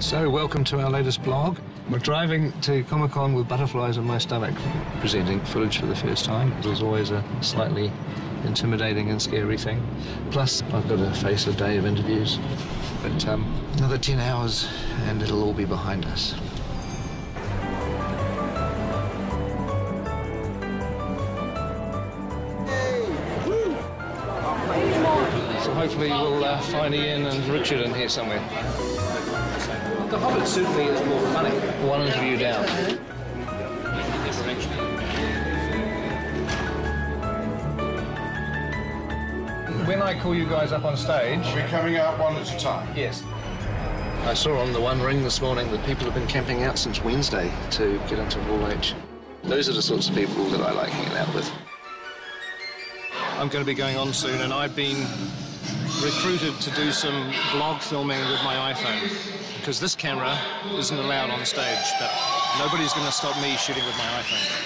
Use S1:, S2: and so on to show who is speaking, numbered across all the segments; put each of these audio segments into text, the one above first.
S1: So, welcome to our latest blog. We're driving to Comic-Con with butterflies in my stomach, presenting footage for the first time. It was always a slightly intimidating and scary thing. Plus, I've got to face a day of interviews. But another 10 hours and it'll all be behind us. So hopefully we'll find Ian and Richard in here somewhere. The Hobbit certainly is more funny. One interview down. When I call you guys up on stage...
S2: Are we coming out one at a time?
S1: Yes. I saw on the One Ring this morning that people have been camping out since Wednesday to get into Hall H. Those are the sorts of people that I like hanging out with. I'm going to be going on soon, and I've been recruited to do some vlog filming with my iPhone, because this camera isn't allowed on stage, but nobody's going to stop me shooting with my iPhone.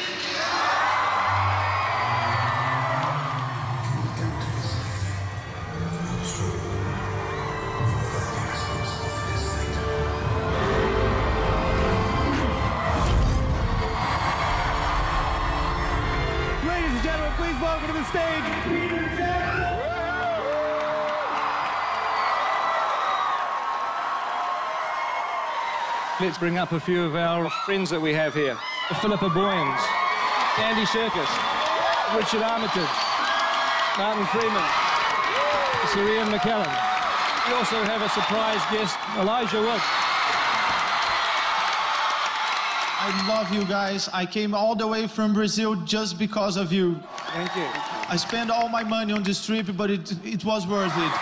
S3: Ladies and gentlemen, please welcome to the stage, Let's bring up a few of our friends that we have here. Philippa Boyens, Andy Serkis, Richard Armitage, Martin Freeman, Sir Ian McKellen. We also have a surprise guest, Elijah Wood.
S4: I love you guys. I came all the way from Brazil just because of you.
S3: Thank you.
S4: I spent all my money on this trip, but it was worth it.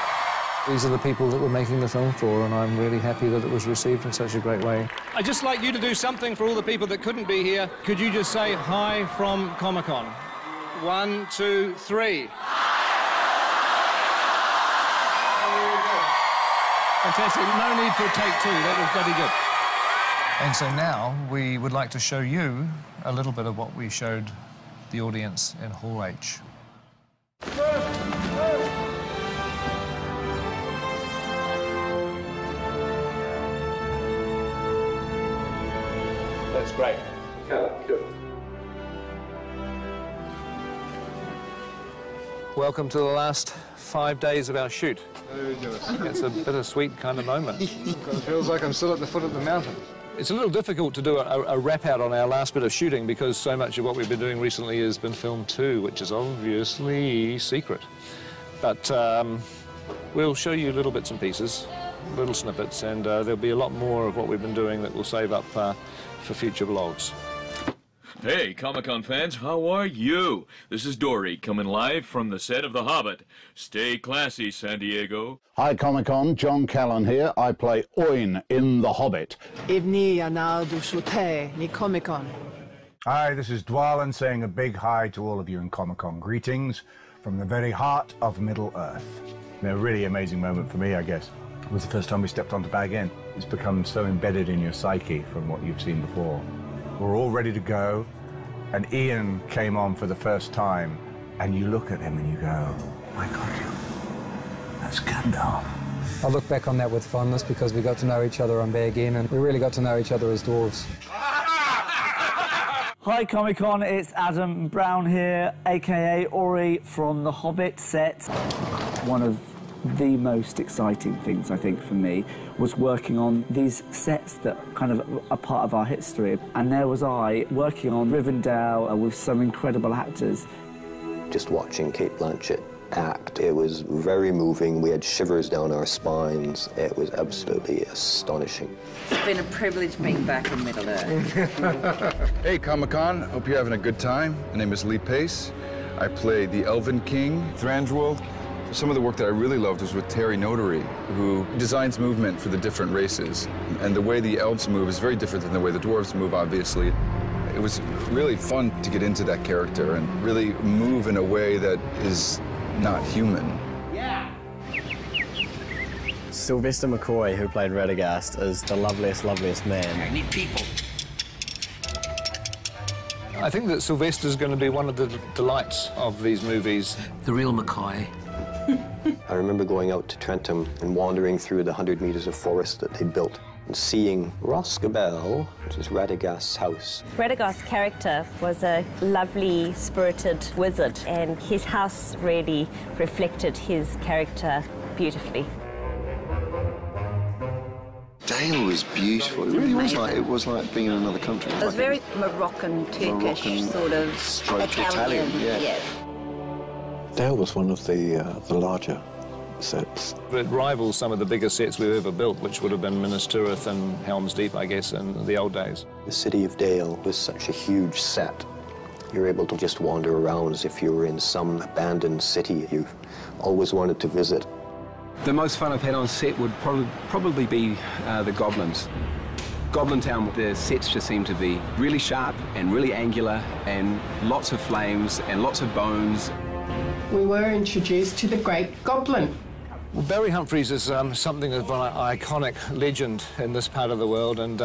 S1: These are the people that we're making the film for, and I'm really happy that it was received in such a great way.
S3: I'd just like you to do something for all the people that couldn't be here. Could you just say hi from Comic-Con? 1, 2, 3. Fantastic. No need for a take two. That was bloody good.
S1: And so now we would like to show you a little bit of what we showed the audience in Hall H. That's great. Good. Welcome to the last 5 days of our shoot. It's a bittersweet kind of moment. It feels like I'm still at the foot of the mountain. It's a little difficult to do a wrap-out on our last bit of shooting because so much of what we've been doing recently has been filmed too, which is obviously secret. But we'll show you little bits and pieces, little snippets, and there'll be a lot more of what we've been doing that we'll save up for future vlogs.
S5: Hey, Comic-Con fans, how are you? This is Dory, coming live from the set of The Hobbit. Stay classy, San Diego.
S2: Hi, Comic-Con. John Callan here. I play Oin in The Hobbit.
S6: Ibni Yanal du Shute, ni Comic-Con.
S7: Hi, this is Dwalan saying a big hi to all of you in Comic-Con. Greetings from the very heart of Middle-earth. A really amazing moment for me, I guess. It was the first time we stepped onto Bag End. It's become so embedded in your psyche from what you've seen before. We're all ready to go, and Ian came on for the first time, and you look at him and you go, my God, that's Gandalf.
S8: I look back on that with fondness because we got to know each other on Bag End, and we really got to know each other as dwarves.
S9: Hi Comic-Con, it's Adam Brown here, aka Ori from The Hobbit set. One of the most exciting things, I think, for me was working on these sets that kind of are part of our history. And there was I working on Rivendell with some incredible actors.
S10: Just watching Cate Blanchett act, it was very moving. We had shivers down our spines. It was absolutely astonishing.
S6: It's been a privilege being back in Middle-earth.
S11: Hey, Comic-Con. Hope you're having a good time. My name is Lee Pace. I play the Elven King, Thranduil. Some of the work that I really loved was with Terry Notary, who designs movement for the different races. And the way the elves move is very different than the way the dwarves move, obviously. It was really fun to get into that character and really move in a way that is not human.
S6: Yeah.
S12: Sylvester McCoy, who played Radagast, is the loveliest man.
S6: I need people.
S1: I think that Sylvester's going to be one of the delights of these movies.
S6: The real McCoy.
S10: I remember going out to Trentham and wandering through the 100 meters of forest that they built. Seeing Roscabel, which is Radagast's house.
S13: Radagast's character was a lovely, spirited wizard, and his house really reflected his character beautifully.
S14: Dale was beautiful. It really was like, it was like being in another country.
S15: It was very Moroccan, Turkish, sort of Italian.
S14: Yeah.
S10: Dale was one of the larger sets.
S1: It rivals some of the biggest sets we've ever built, which would have been Minas Tirith and Helm's Deep, I guess, in the old days.
S10: The city of Dale was such a huge set. You're able to just wander around as if you were in some abandoned city you've always wanted to visit.
S16: The most fun I've had on set would probably be the Goblins. Goblin Town, the sets just seem to be really sharp and really angular, and lots of flames and lots of bones.
S17: We were introduced to the Great Goblin.
S1: Well, Barry Humphries is something of an iconic legend in this part of the world, and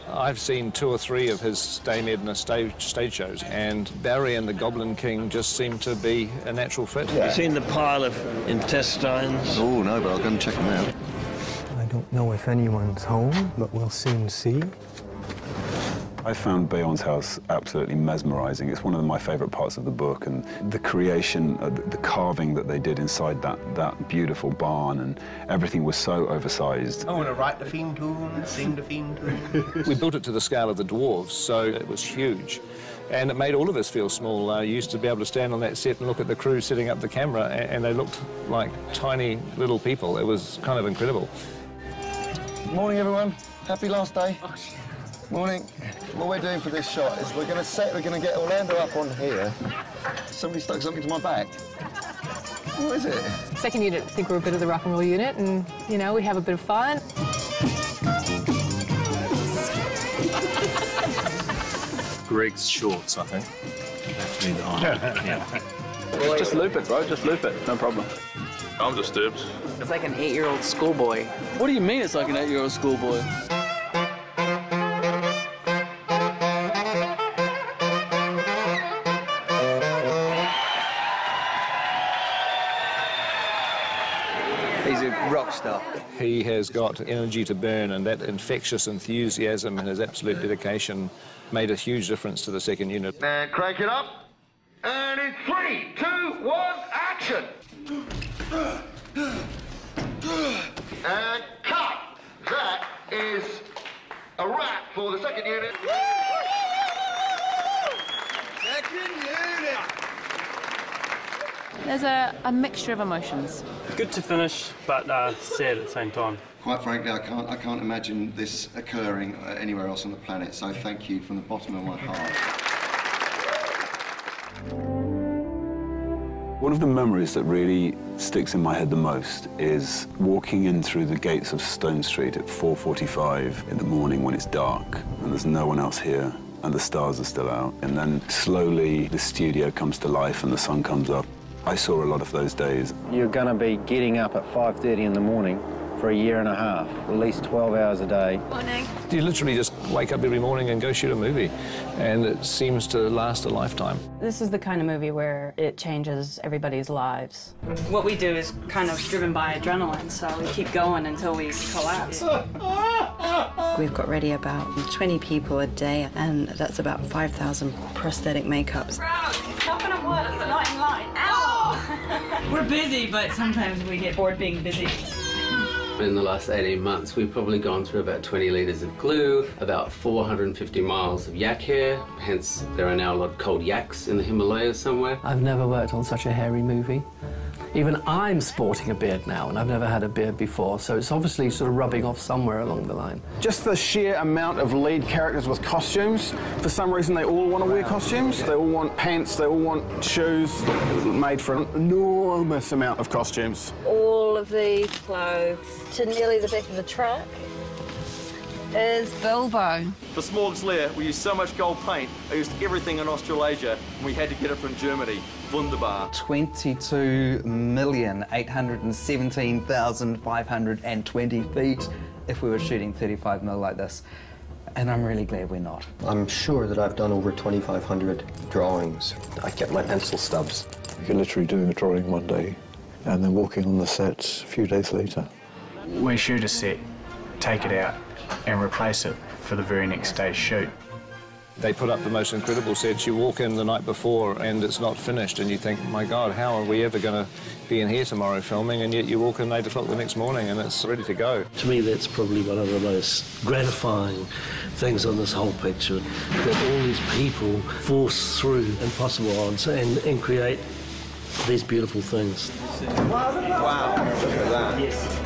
S1: I've seen 2 or 3 of his Stay Edna stage shows, and Barry and the Goblin King just seem to be a natural fit.
S18: Have you seen the pile of intestines?
S14: Oh, no, but I'll go and check them out.
S19: I don't know if anyone's home, but we'll soon see.
S20: I found Bayon's house absolutely mesmerizing. It's one of my favorite parts of the book, and the creation, the carving that they did inside that beautiful barn, and everything was so oversized.
S21: I want to write the theme tune, sing the theme tune.
S1: We built it to the scale of the dwarves, so it was huge. And it made all of us feel small. I used to be able to stand on that set and look at the crew setting up the camera, and they looked like tiny little people. It was kind of incredible.
S14: Morning, everyone. Happy last day. Morning. What we're doing for this shot is we're going to get Orlando up on here. Somebody stuck something to my back. What is it?
S22: Second unit, I think we're a bit of the rock and roll unit, and, you know, we have a bit of fun.
S23: Greg's shorts, I think. That's me, yeah.
S16: Just loop it, bro. Just loop it. No problem.
S5: I'm disturbed.
S24: It's like an 8-year-old schoolboy.
S23: What do you mean it's like an 8-year-old schoolboy?
S24: He's a rock star.
S1: He has got energy to burn, and that infectious enthusiasm and his absolute dedication made a huge difference to the second unit.
S14: And crank it up. And in 3, 2, 1, action! And cut! That is a wrap for the second unit. Second unit!
S25: There's a mixture of emotions.
S26: Good to finish, but sad at the same time.
S14: Quite frankly, I can't imagine this occurring anywhere else on the planet, so thank you from the bottom of my heart.
S20: One of the memories that really sticks in my head the most is walking in through the gates of Stone Street at 4:45 in the morning when it's dark and there's no one else here and the stars are still out, and then slowly the studio comes to life and the sun comes up. I saw a lot of those days.
S27: You're going to be getting up at 5:30 in the morning for a year and a half, at least 12 hours a day.
S13: Morning.
S1: You literally just wake up every morning and go shoot a movie, and it seems to last a lifetime.
S25: This is the kind of movie where it changes everybody's lives.
S28: What we do is kind of driven by adrenaline, so we keep going until we collapse.
S15: We've got ready about 20 people a day, and that's about 5,000 prosthetic makeups.
S28: It's not going to work. It's not in line. Ow! We're busy, but sometimes we get bored being busy.
S29: In the last 18 months, we've probably gone through about 20 litres of glue, about 450 miles of yak hair, hence there are now a lot of cold yaks in the Himalayas somewhere.
S30: I've never worked on such a hairy movie. Even I'm sporting a beard now, and I've never had a beard before, so it's obviously sort of rubbing off somewhere along the line.
S7: Just the sheer amount of lead characters with costumes. For some reason, they all want to wear costumes. They all want pants, they all want shoes made for an enormous amount of costumes.
S13: All of these clothes to nearly the back of the truck is Bilbo.
S31: For Smorg's Lair, we used so much gold paint, I used everything in Australasia, and we had to get it from Germany. Wunderbar.
S24: 22,817,520 feet if we were shooting 35mm like this. And I'm really glad we're not.
S10: I'm sure that I've done over 2,500 drawings. I kept my pencil stubs.
S32: You're literally doing a drawing one day and then walking on the set a few days later.
S21: We shoot a set, take it out,
S2: and replace it for the very next day's shoot.
S1: They put up the most incredible sets. You walk in the night before and it's not finished and you think, my God, how are we ever going to be in here tomorrow filming? And yet you walk in 8 o'clock the next morning and it's ready to go.
S3: To me, that's probably one of the most gratifying things on this whole picture, that all these people force through impossible odds and create these beautiful things.
S10: Wow, look at that.
S3: Yes.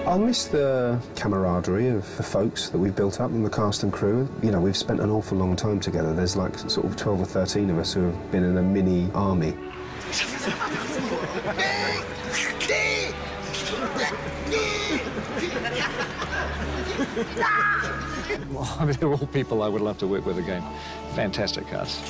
S4: I'll miss the camaraderie of the folks that we've built up and the cast and crew. You know, we've spent an awful long time together. There's like sort of 12 or 13 of us who have been in a mini army.
S1: Well, I mean, they're all people I would love to work with again. Fantastic cast.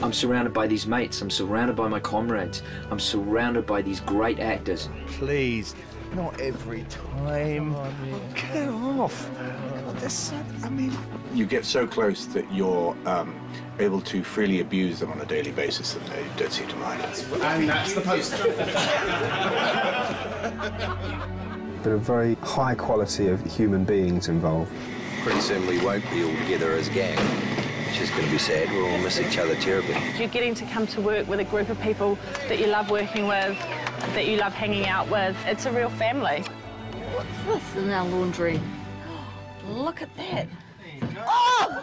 S6: I'm surrounded by these mates. I'm surrounded by my comrades. I'm surrounded by these great actors.
S8: Please, not every time. Get off. I mean...
S7: You get so close that you're able to freely abuse them on a daily basis and they don't seem to mind.
S2: And that's the poster.
S4: But a very high quality of human beings involved.
S10: Pretty soon we won't be all together as a gang. It's just going to be sad. We'll all miss each other terribly.
S25: You're getting to come to work with a group of people that you love working with, that you love hanging out with. It's a real family.
S28: What's this in our laundry? Look at that. Oh!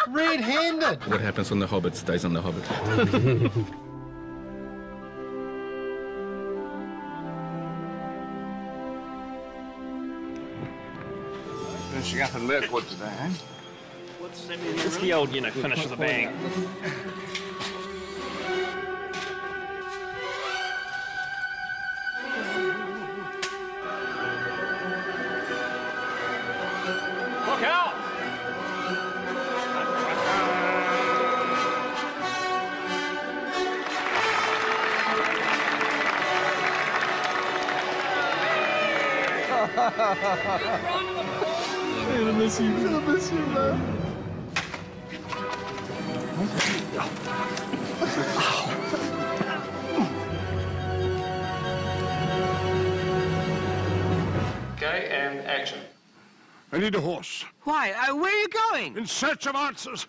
S2: Red-handed.
S23: What happens on the Hobbit stays on the Hobbit.
S7: Finishing up in Mirkwood today, eh?
S26: It's the old, you know, finish with a bang. Look out!
S2: I'm gonna miss you. I'm gonna miss you, man.
S1: Okay, and action.
S9: I need a horse.
S28: Why? Where are you going?
S9: In search of answers.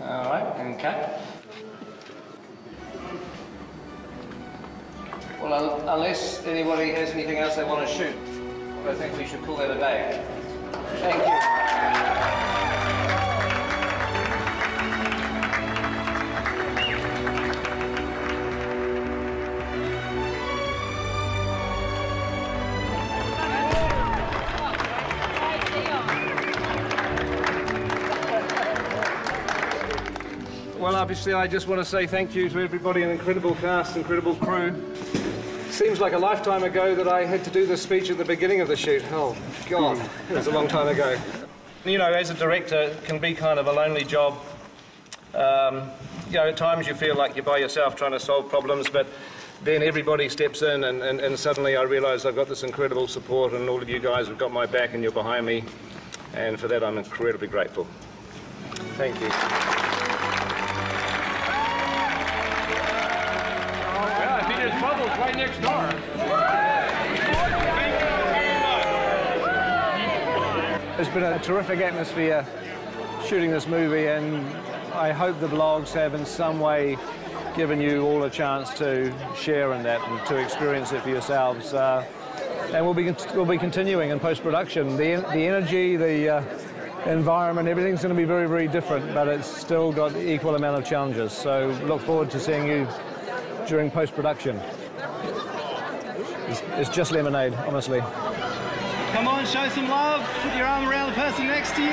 S1: All right, and cut. Well, unless anybody has anything else they want to shoot, I think we should call that a day. Thank you. Well, obviously, I just want to say thank you to everybody, an incredible cast, incredible crew. Seems like a lifetime ago that I had to do this speech at the beginning of the shoot. Oh, God, it was a long time ago. You know, as a director, it can be kind of a lonely job. You know, at times you feel like you're by yourself trying to solve problems, but then everybody steps in and suddenly I realise I've got this incredible support and all of you guys have got my back and you're behind me. And for that, I'm incredibly grateful. Thank you.
S26: Peter's Bubble's right next door.
S1: It's been a terrific atmosphere shooting this movie, and I hope the vlogs have in some way given you all a chance to share in that and to experience it for yourselves. And we'll be continuing in post-production. The energy, the environment, everything's going to be very, very different, but it's still got equal amount of challenges. So look forward to seeing you during post-production. It's just lemonade, honestly.
S26: Come on, show some love. Put your arm around the person next to you.